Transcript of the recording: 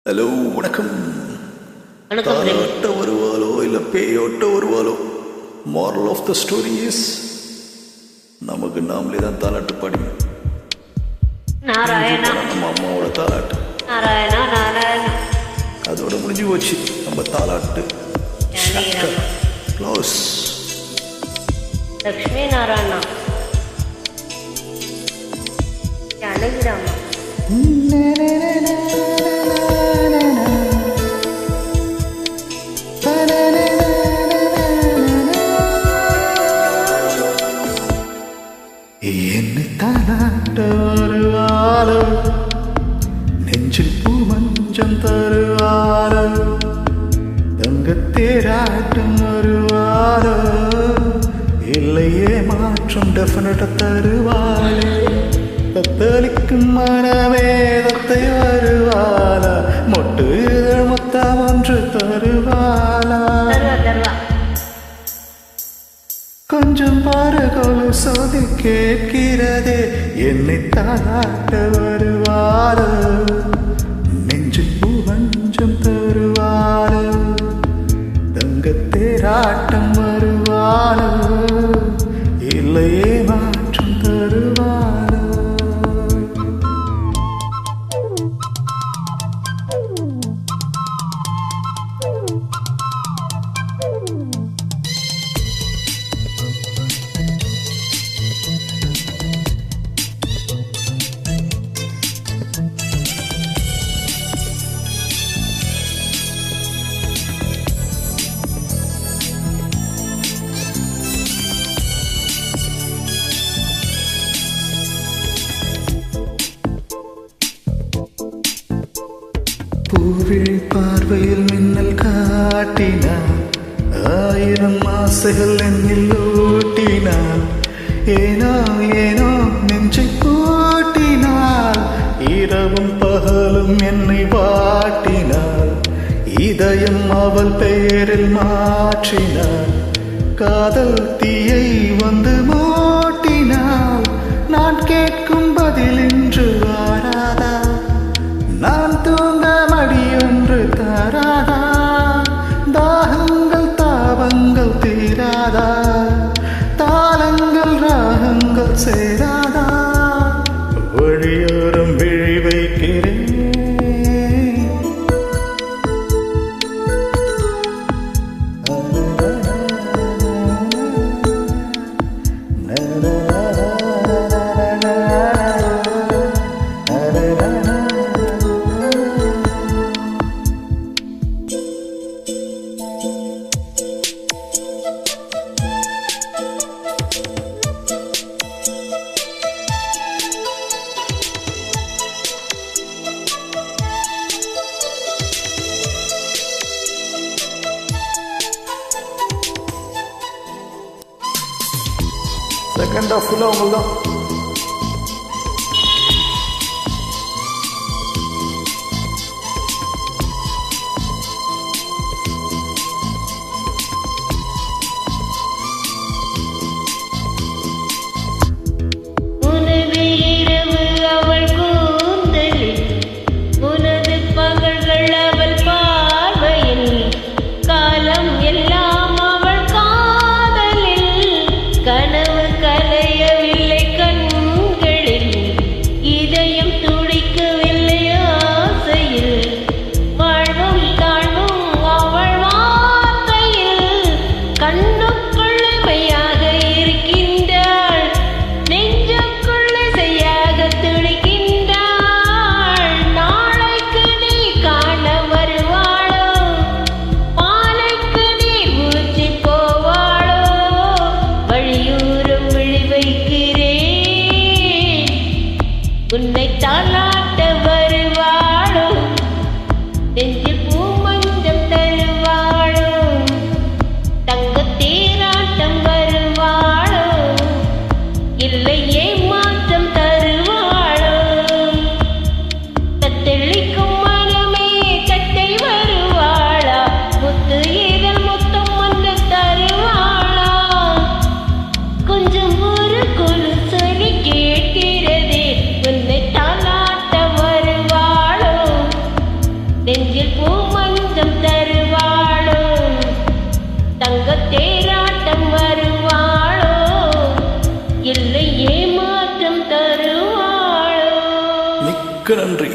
Hello, வணக்கம். வணக்கம். தாலாட்ட வருவாளோ இல்லை பேயோட்ட வருவாளோ? Moral of the story is நமக்கு நாமளே தான் தாலாட்டு பாடிங்க. நாராயணா நம்ம அம்மாவோட தாலாட்டு நாராயணா நாராயணா அதோட முடிஞ்சு போச்சு. நம்ம தாலாட்டு க்ளோஸ். லக்ஷ்மி நாராயணா ஜானகிராமா என்னை தாலாட்ட வருவாளோ, நெஞ்சில் பூ மஞ்சம் தருவாளோ, தங்கத்தேராட்டம் வருவாளோ, இல்லையே மாற்றம் டெஃபினட்டா தருவாளே. தத்தளிக்கும் மனவேதத்தை வருவாளா, மொட்டு இதழ் மொத்தம் ஒன்று தருவாளா? கொஞ்சம் பாரு கொலு சோதி கேட்கிறதே, என்னை தாலாட்ட வருவாளோ, நெஞ்சில் பூ மஞ்சம் தருவாளோ, தங்கத்தேராட்டம் வருவாளோ, இல்லையே மாற்றம் தருவாளோ? பூவிழி பார்வையில் மின்னல் காட்டினார், ஆயிரம் ஆசைகள் என்னில் ஊட்டினார், ஏனோ ஏனோ நெஞ்சை கூட்டினாள், இரவும் பகலும் என்னை வாட்டினாள், இதயம் அவள் பெயரில் மாற்றினாள், காதல் தீயை வந்து மூட்டினாள், நான் கேட்கும் பதில் இன்று வாராதா, நான் தூங்க மடியொன்று தராதா, தாகங்கள் தாபங்கள் தீராதா, தாளங்கள் ராகங்கள் சேராதா, வழியோரம் விழி வைக்கிறேன். செகண்ட் ஆஃப் ஃபுல்லாக அவங்க தான். கனவு கலையவில்லை. நெஞ்சில் பூ மஞ்சம் தருவாளோ தங்கத்தேராட்டம் வருவாளோ இல்லை ஏமாற்றம் தருவாளோ. மிக்க நன்றி.